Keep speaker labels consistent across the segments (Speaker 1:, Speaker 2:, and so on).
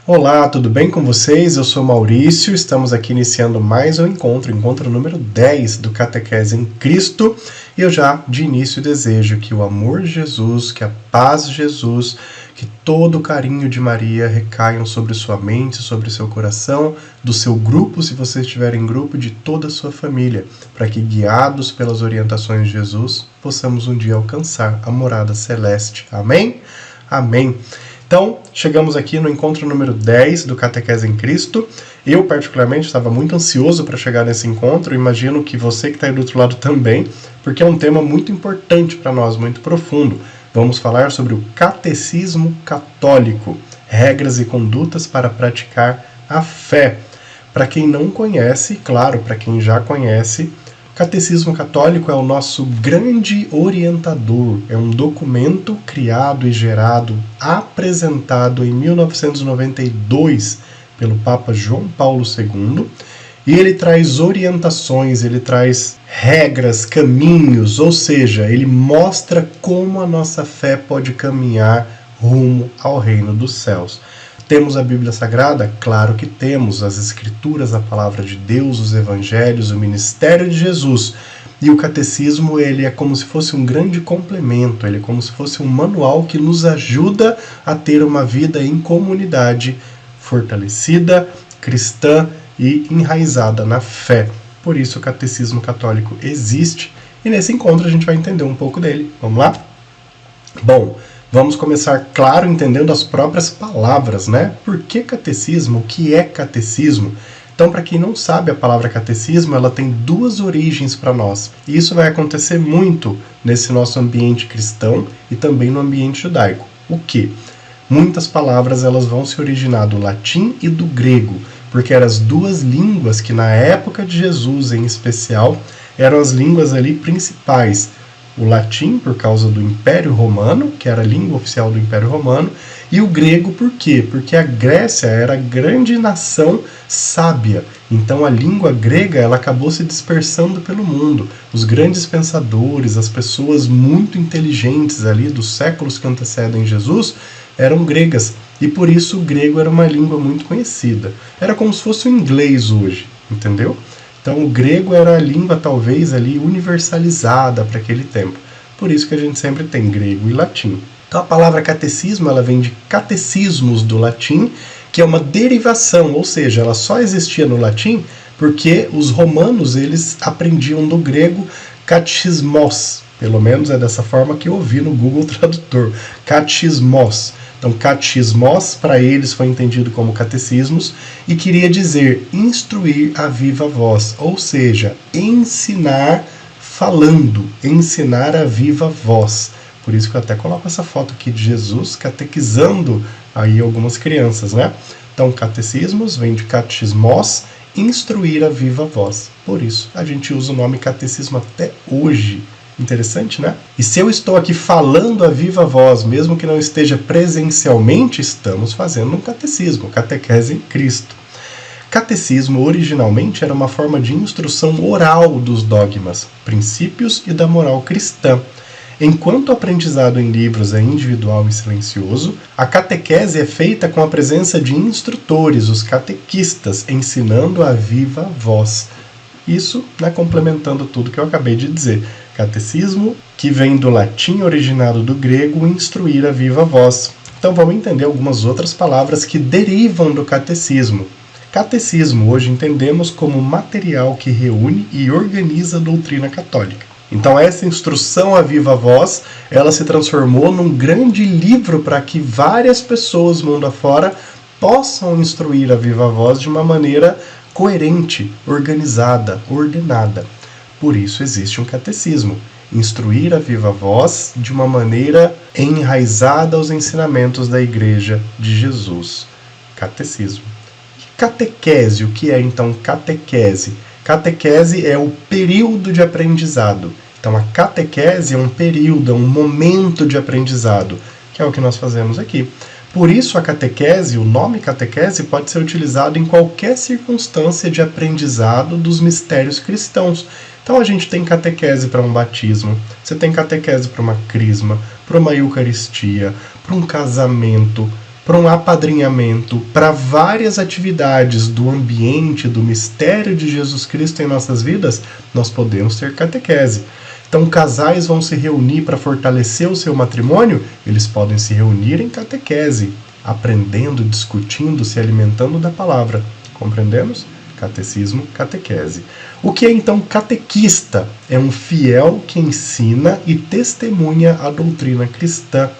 Speaker 1: Olá, tudo bem com vocês? Eu sou Maurício, estamos aqui iniciando mais um encontro número 10 do Catequese em Cristo. E eu já, de início, desejo que o amor de Jesus, que a paz de Jesus, que todo o carinho de Maria recaiam sobre sua mente, sobre seu coração, do seu grupo, se você estiver em grupo, de toda a sua família, para que, guiados pelas orientações de Jesus, possamos um dia alcançar a morada celeste. Amém? Amém. Então, chegamos aqui no encontro número 10 do Catequese em Cristo. Eu, particularmente, estava muito ansioso para chegar nesse encontro. Imagino que você que está aí do outro lado também, porque é um tema muito importante para nós, muito profundo. Vamos falar sobre o Catecismo Católico, regras e condutas para praticar a fé. Para quem não conhece, claro, para quem já conhece, o Catecismo Católico é o nosso grande orientador, é um documento criado e gerado, apresentado em 1992 pelo Papa João Paulo II, e ele traz orientações, ele traz regras, caminhos, ou seja, ele mostra como a nossa fé pode caminhar rumo ao reino dos céus. Temos a Bíblia Sagrada? Claro que temos, as Escrituras, a Palavra de Deus, os Evangelhos, o ministério de Jesus. E o Catecismo, ele é como se fosse um grande complemento, ele é como se fosse um manual que nos ajuda a ter uma vida em comunidade fortalecida, cristã e enraizada na fé. Por isso o Catecismo Católico existe e nesse encontro a gente vai entender um pouco dele. Vamos lá? Bom, vamos começar, claro, entendendo as próprias palavras, né? Por que catecismo? O que é catecismo? Então, para quem não sabe, a palavra catecismo, ela tem duas origens para nós. E isso vai acontecer muito nesse nosso ambiente cristão e também no ambiente judaico. O quê? Muitas palavras elas vão se originar do latim e do grego, porque eram as duas línguas que na época de Jesus, em especial, eram as línguas ali principais. O latim, por causa do Império Romano, que era a língua oficial do Império Romano, e o grego, por quê? Porque a Grécia era a grande nação sábia. Então a língua grega ela acabou se dispersando pelo mundo. Os grandes pensadores, as pessoas muito inteligentes ali dos séculos que antecedem Jesus, eram gregas. E por isso o grego era uma língua muito conhecida. Era como se fosse o inglês hoje, entendeu? Então o grego era a língua talvez ali universalizada para aquele tempo. Por isso que a gente sempre tem grego e latim. Então a palavra catecismo ela vem de catecismos do latim, que é uma derivação, ou seja, ela só existia no latim porque os romanos eles aprendiam do grego catecismos. Pelo menos é dessa forma que eu ouvi no Google Tradutor. Catecismos. Então, catecismos, para eles, foi entendido como catecismos e queria dizer instruir a viva voz, ou seja, ensinar falando, ensinar a viva voz. Por isso que eu até coloco essa foto aqui de Jesus catequizando aí algumas crianças, né? Então, catecismos vem de catecismos, instruir a viva voz. Por isso, a gente usa o nome catecismo até hoje. Interessante, né? E se eu estou aqui falando a viva voz, mesmo que não esteja presencialmente, estamos fazendo um catecismo, catequese em Cristo. Catecismo, originalmente, era uma forma de instrução oral dos dogmas, princípios e da moral cristã. Enquanto o aprendizado em livros é individual e silencioso, a catequese é feita com a presença de instrutores, os catequistas, ensinando a viva voz. Isso, né, complementando tudo que eu acabei de dizer. Catecismo, que vem do latim originado do grego, instruir a viva voz. Então vamos entender algumas outras palavras que derivam do catecismo. Catecismo, hoje entendemos como material que reúne e organiza a doutrina católica. Então essa instrução à viva voz, ela se transformou num grande livro para que várias pessoas mundo afora possam instruir a viva voz de uma maneira coerente, organizada, ordenada. Por isso existe um catecismo, instruir a viva voz de uma maneira enraizada aos ensinamentos da Igreja de Jesus. Catecismo. Catequese, o que é então catequese? Catequese é o período de aprendizado. Então a catequese é um período, é um momento de aprendizado, que é o que nós fazemos aqui. Por isso a catequese, o nome catequese, pode ser utilizado em qualquer circunstância de aprendizado dos mistérios cristãos. Então a gente tem catequese para um batismo, você tem catequese para uma crisma, para uma eucaristia, para um casamento, para um apadrinhamento, para várias atividades do ambiente, do mistério de Jesus Cristo em nossas vidas, nós podemos ter catequese. Então, casais vão se reunir para fortalecer o seu matrimônio, eles podem se reunir em catequese, aprendendo, discutindo, se alimentando da palavra. Compreendemos? Catecismo, catequese. O que é então catequista? É um fiel que ensina e testemunha a doutrina cristã.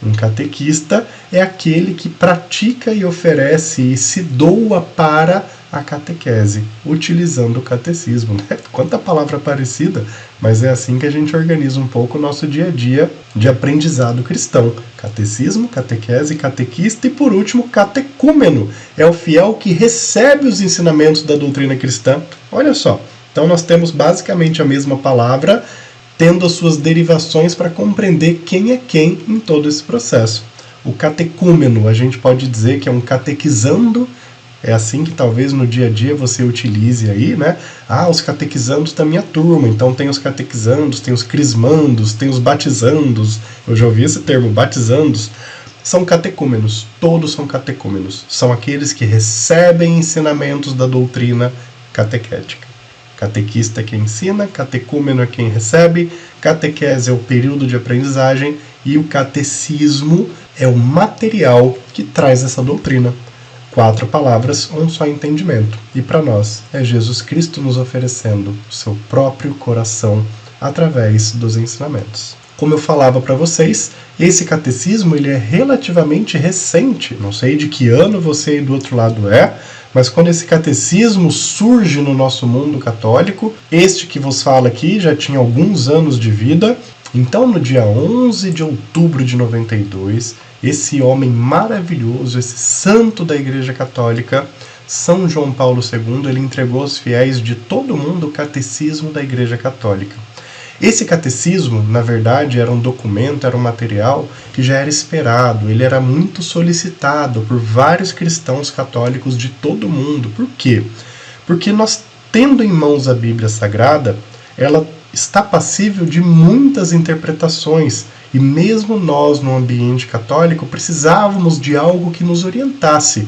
Speaker 1: Um catequista é aquele que pratica e oferece e se doa para a catequese, utilizando o catecismo. Né? Quanta palavra parecida, mas é assim que a gente organiza um pouco o nosso dia a dia de aprendizado cristão. Catecismo, catequese, catequista e, por último, catecúmeno. É o fiel que recebe os ensinamentos da doutrina cristã. Olha só, então nós temos basicamente a mesma palavra, tendo as suas derivações para compreender quem é quem em todo esse processo. O catecúmeno, a gente pode dizer que é um catequizando. É assim que talvez no dia a dia você utilize aí, né? Ah, os catequizandos da minha turma. Então tem os catequizandos, tem os crismandos, tem os batizandos. Eu já ouvi esse termo, batizandos. São catecúmenos, todos são catecúmenos. São aqueles que recebem ensinamentos da doutrina catequética. Catequista é quem ensina, catecúmeno é quem recebe, catequese é o período de aprendizagem e o catecismo é o material que traz essa doutrina. 4 palavras, um só entendimento. E para nós, é Jesus Cristo nos oferecendo o seu próprio coração através dos ensinamentos. Como eu falava para vocês, esse catecismo ele é relativamente recente. Não sei de que ano você aí do outro lado é, mas quando esse catecismo surge no nosso mundo católico, este que vos fala aqui já tinha alguns anos de vida. Então, no dia 11 de outubro de 92, esse homem maravilhoso, esse santo da Igreja Católica, São João Paulo II, ele entregou aos fiéis de todo o mundo o catecismo da Igreja Católica. Esse catecismo, na verdade, era um documento, era um material que já era esperado, ele era muito solicitado por vários cristãos católicos de todo o mundo. Por quê? Porque nós, tendo em mãos a Bíblia Sagrada, ela está passível de muitas interpretações, e mesmo nós, no ambiente católico, precisávamos de algo que nos orientasse.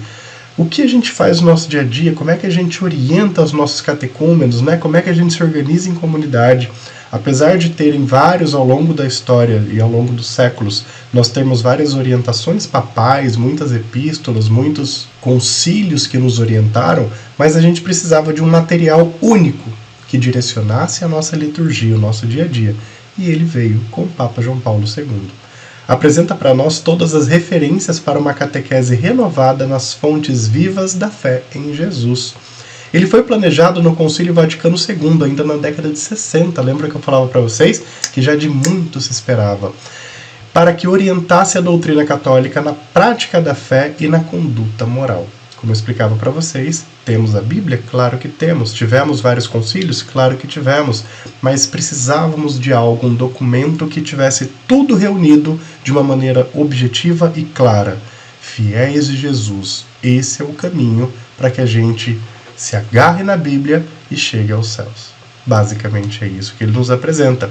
Speaker 1: O que a gente faz no nosso dia a dia? Como é que a gente orienta os nossos catecúmenos? Né? Como é que a gente se organiza em comunidade? Apesar de terem vários ao longo da história e ao longo dos séculos, nós temos várias orientações papais, muitas epístolas, muitos concílios que nos orientaram, mas a gente precisava de um material único que direcionasse a nossa liturgia, o nosso dia a dia. E ele veio com o Papa João Paulo II. Apresenta para nós todas as referências para uma catequese renovada nas fontes vivas da fé em Jesus. Ele foi planejado no Concílio Vaticano II, ainda na década de 60, lembra que eu falava para vocês? Que já de muito se esperava. Para que orientasse a doutrina católica na prática da fé e na conduta moral. Como eu explicava para vocês, temos a Bíblia? Claro que temos. Tivemos vários concílios? Claro que tivemos. Mas precisávamos de algo, um documento que tivesse tudo reunido de uma maneira objetiva e clara. Fiéis de Jesus, esse é o caminho para que a gente se agarre na Bíblia e chegue aos céus. Basicamente é isso que ele nos apresenta.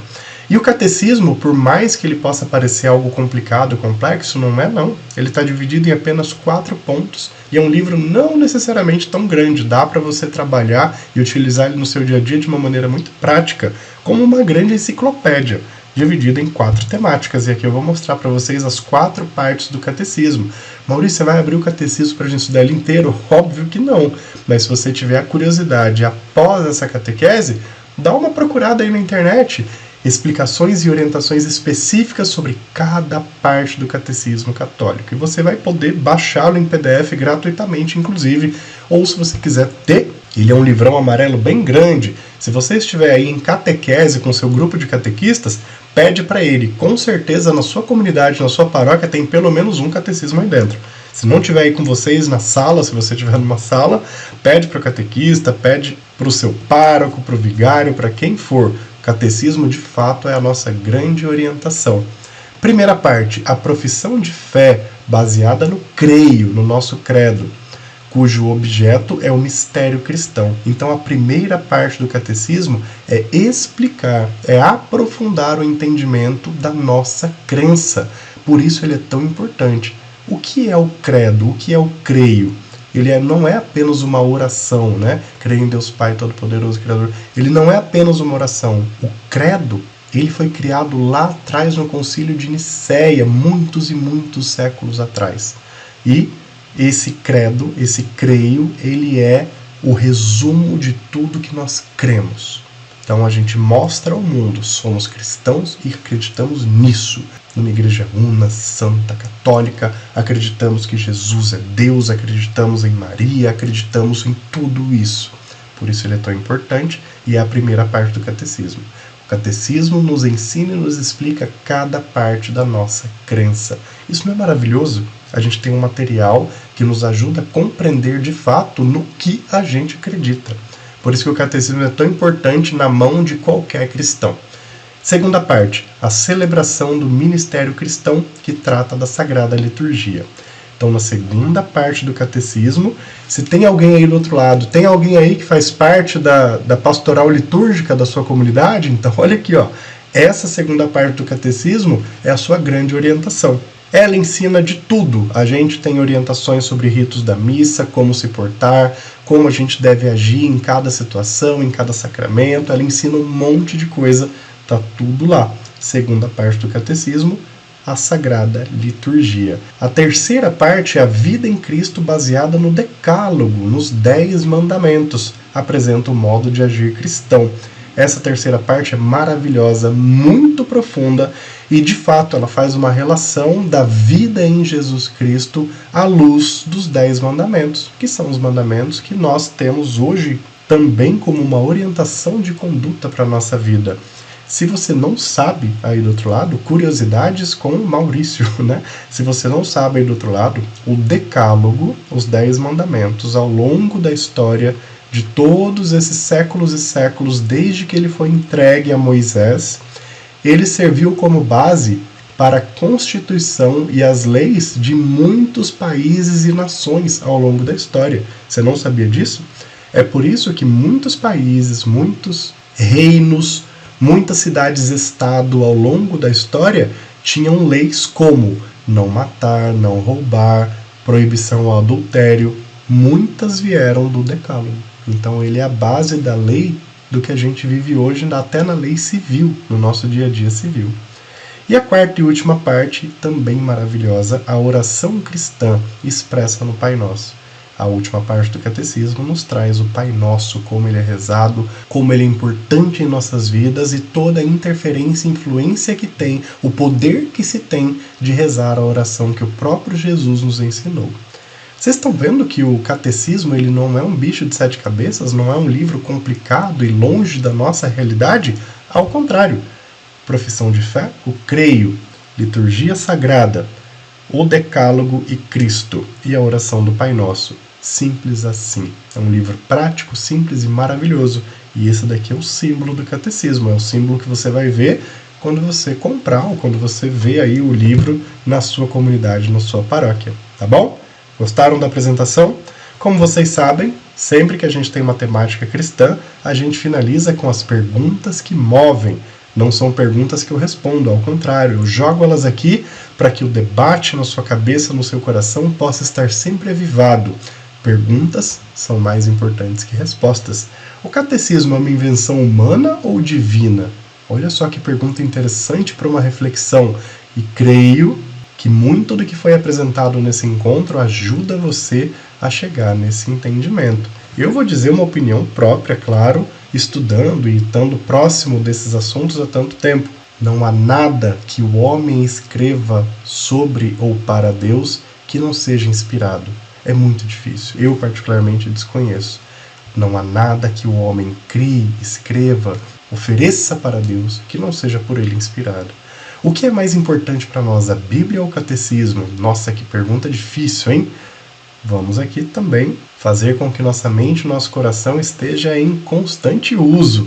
Speaker 1: E o catecismo, por mais que ele possa parecer algo complicado, complexo, não é não. Ele está dividido em apenas 4 pontos e é um livro não necessariamente tão grande. Dá para você trabalhar e utilizar ele no seu dia a dia de uma maneira muito prática, como uma grande enciclopédia, dividida em 4 temáticas. E aqui eu vou mostrar para vocês as 4 partes do catecismo. Maurício, você vai abrir o catecismo para a gente estudar ele inteiro? Óbvio que não. Mas se você tiver a curiosidade após essa catequese, dá uma procurada aí na internet. Explicações e orientações específicas sobre cada parte do catecismo católico. E você vai poder baixá-lo em PDF gratuitamente, inclusive. Ou se você quiser ter, ele é um livrão amarelo bem grande. Se você estiver aí em catequese com seu grupo de catequistas, pede para ele. Com certeza na sua comunidade, na sua paróquia, tem pelo menos um catecismo aí dentro. Se não tiver aí com vocês na sala, se você estiver numa sala, pede para o catequista, pede para o seu pároco, para o vigário, para quem for. O catecismo, de fato, é a nossa grande orientação. Primeira parte, a profissão de fé baseada no creio, no nosso credo, cujo objeto é o mistério cristão. Então, a primeira parte do catecismo é explicar, é aprofundar o entendimento da nossa crença. Por isso ele é tão importante. O que é o credo? O que é o creio? Ele não é apenas uma oração, né? Creio em Deus Pai Todo-Poderoso, Criador. Ele não é apenas uma oração. O credo, ele foi criado lá atrás no Concílio de Nicéia, muitos e muitos séculos atrás. E esse credo, esse creio, ele é o resumo de tudo que nós cremos. Então a gente mostra ao mundo, somos cristãos e acreditamos nisso. Numa igreja una, santa, católica, acreditamos que Jesus é Deus, acreditamos em Maria, acreditamos em tudo isso. Por isso ele é tão importante e é a primeira parte do catecismo. O catecismo nos ensina e nos explica cada parte da nossa crença. Isso não é maravilhoso? A gente tem um material que nos ajuda a compreender de fato no que a gente acredita. Por isso que o catecismo é tão importante na mão de qualquer cristão. Segunda parte, a celebração do ministério cristão, que trata da Sagrada Liturgia. Então, na segunda parte do catecismo, se tem alguém aí do outro lado, tem alguém aí que faz parte da pastoral litúrgica da sua comunidade, então olha aqui, ó, essa segunda parte do catecismo é a sua grande orientação. Ela ensina de tudo. A gente tem orientações sobre ritos da missa, como se portar, como a gente deve agir em cada situação, em cada sacramento. Ela ensina um monte de coisa. Está tudo lá. Segunda parte do catecismo, a Sagrada Liturgia. A terceira parte é a vida em Cristo baseada no Decálogo, nos 10 mandamentos. Apresenta o modo de agir cristão. Essa terceira parte é maravilhosa, muito profunda e, de fato, ela faz uma relação da vida em Jesus Cristo à luz dos 10 mandamentos, que são os mandamentos que nós temos hoje também como uma orientação de conduta para a nossa vida. Se você não sabe aí do outro lado, curiosidades com Maurício, né? Se você não sabe aí do outro lado, o Decálogo, os 10 mandamentos, ao longo da história de todos esses séculos e séculos, desde que ele foi entregue a Moisés, ele serviu como base para a Constituição e as leis de muitos países e nações ao longo da história. Você não sabia disso? É por isso que muitos países, muitos reinos, muitas cidades-estado ao longo da história tinham leis como não matar, não roubar, proibição ao adultério. Muitas vieram do Decálogo. Então ele é a base da lei do que a gente vive hoje, até na lei civil, no nosso dia a dia civil. E a quarta e última parte, também maravilhosa, a oração cristã expressa no Pai Nosso. A última parte do catecismo nos traz o Pai Nosso, como ele é rezado, como ele é importante em nossas vidas e toda a interferência e influência que tem, o poder que se tem de rezar a oração que o próprio Jesus nos ensinou. Vocês estão vendo que o catecismo ele não é um bicho de 7 cabeças, não é um livro complicado e longe da nossa realidade? Ao contrário, profissão de fé, o creio, liturgia sagrada, o Decálogo e Cristo e a oração do Pai Nosso. Simples assim. É um livro prático, simples e maravilhoso. E esse daqui é o símbolo do catecismo, é o símbolo que você vai ver quando você comprar ou quando você vê aí o livro na sua comunidade, na sua paróquia. Tá bom? Gostaram da apresentação? Como vocês sabem, sempre que a gente tem uma temática cristã, a gente finaliza com as perguntas que movem. Não são perguntas que eu respondo, ao contrário, eu jogo elas aqui para que o debate na sua cabeça, no seu coração, possa estar sempre avivado. Perguntas são mais importantes que respostas. O catecismo é uma invenção humana ou divina? Olha só que pergunta interessante para uma reflexão. E creio que muito do que foi apresentado nesse encontro ajuda você a chegar nesse entendimento. Eu vou dizer uma opinião própria, claro, estudando e estando próximo desses assuntos há tanto tempo. Não há nada que o homem escreva sobre ou para Deus que não seja inspirado. É muito difícil. Eu, particularmente, desconheço. Não há nada que o homem crie, escreva, ofereça para Deus que não seja por ele inspirado. O que é mais importante para nós, a Bíblia ou o catecismo? Nossa, que pergunta difícil, hein? Vamos aqui também fazer com que nossa mente e nosso coração esteja em constante uso.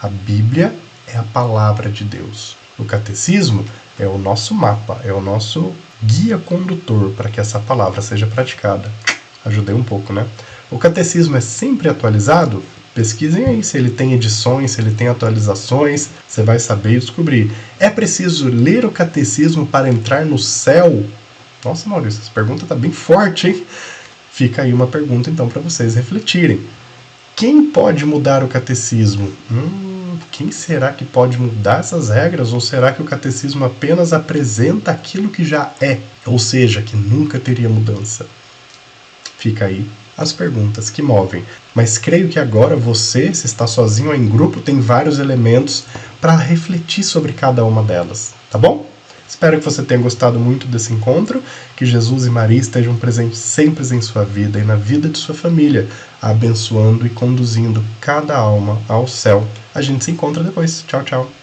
Speaker 1: A Bíblia é a palavra de Deus. O catecismo é o nosso mapa, é o nosso guia condutor para que essa palavra seja praticada. Ajudei um pouco, né? O catecismo é sempre atualizado? Pesquisem aí se ele tem edições, se ele tem atualizações, você vai saber e descobrir. É preciso ler o catecismo para entrar no céu? Nossa, Maurício, essa pergunta tá bem forte, hein? Fica aí uma pergunta então para vocês refletirem. Quem pode mudar o catecismo? Quem será que pode mudar essas regras? Ou será que o catecismo apenas apresenta aquilo que já é? Ou seja, que nunca teria mudança? Fica aí as perguntas que movem. Mas creio que agora você, se está sozinho ou em grupo, tem vários elementos para refletir sobre cada uma delas, tá bom? Espero que você tenha gostado muito desse encontro, que Jesus e Maria estejam presentes sempre em sua vida e na vida de sua família, abençoando e conduzindo cada alma ao céu. A gente se encontra depois. Tchau, tchau.